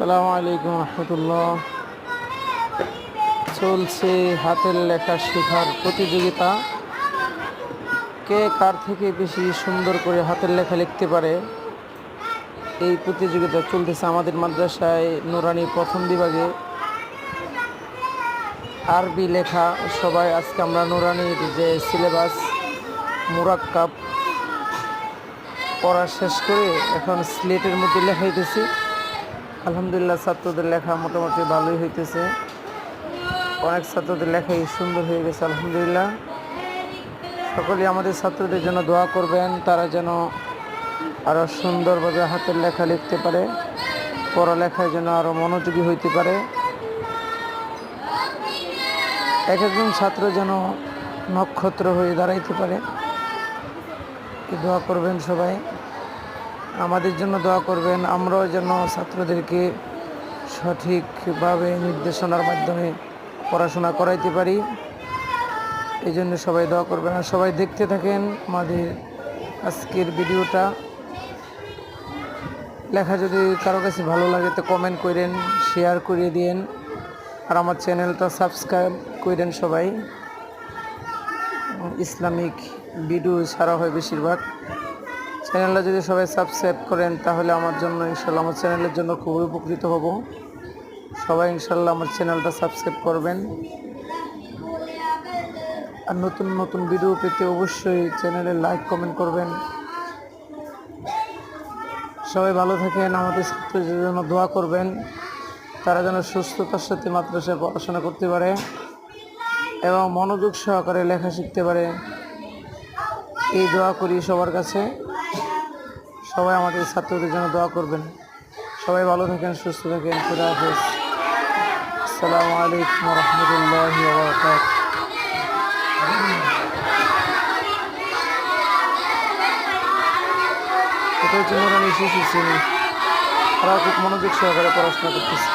আসসালামু আলাইকুম রহমতুল্লাহ। চলছে হাতের লেখা শেখার প্রতিযোগিতা। কে কার থেকে বেশি সুন্দর করে হাতের লেখা লিখতে পারে, এই প্রতিযোগিতা চলতেছে আমাদের মাদ্রাসায় নুরানি প্রথম বিভাগে। আরবি লেখা সবাই আজকে আমরা নুরানির যে সিলেবাস মুরাক্কাব পড়া শেষ করে এখন স্লেটের মধ্যে লেখাইতেছি। আলহামদুলিল্লাহ, ছাত্রদের লেখা মোটামুটি ভালোই হইতেছে। অনেক ছাত্রদের লেখাই সুন্দর হয়ে গেছে আলহামদুলিল্লাহ। সকলেই আমাদের ছাত্রদের জন্য দোয়া করবেন, তারা যেন আরও সুন্দরভাবে হাতের লেখা লিখতে পারে, পড়ালেখায় যেন আরও মনোযোগী হইতে পারে। এক একজন ছাত্র যেন নক্ষত্র হয়ে দাঁড়াইতে পারে। দোয়া করবেন সবাই, আমাদের জন্য দোয়া করবেন, আমরাও যেন ছাত্রদেরকে সঠিকভাবে নির্দেশনার মাধ্যমে পড়াশোনা করাইতে পারি। এই জন্য সবাই দোয়া করবেন আর সবাই দেখতে থাকেন আমাদের আজকের ভিডিওটা। লেখা যদি কারো কাছে ভালো লাগে তো কমেন্ট করেন, শেয়ার করে দিন আর আমার চ্যানেলটা সাবস্ক্রাইব করেন সবাই। ইসলামিক ভিডিও ছাড়া হয় বেশিরভাগ। চ্যানেলটা যদি সবাই সাবস্ক্রাইব করেন তাহলে আমার জন্য ইনশাল্লাহ, আমার চ্যানেলের জন্য খুবই উপকৃত হব। সবাই ইনশাল্লাহ আমার চ্যানেলটা সাবস্ক্রাইব করবেন আর নতুন নতুন ভিডিও পেতে অবশ্যই চ্যানেলে লাইক কমেন্ট করবেন। সবাই ভালো থাকেন, আমাদের ছাত্রদের জন্য দোয়া করবেন, তারা যেন সুস্থতার সাথে মাদ্রাসায় পড়াশোনা করতে পারে এবং মনোযোগ সহকারে লেখা শিখতে পারে। এই দোয়া করি সবার কাছে। সবাই আমাদের ছাত্রদের জন্য দোয়া করবেন। সবাই ভালো থাকেন, সুস্থ থাকেন। খুদা হাফেজ। আসসালামু আলাইকুম রহমতুল্লাহি ওয়া বারাকাতুহু। এটা হচ্ছে নুরানি শিশু শ্রেণী, তারা খুব মনোযোগ সহকারে পড়াশোনা করতেছে।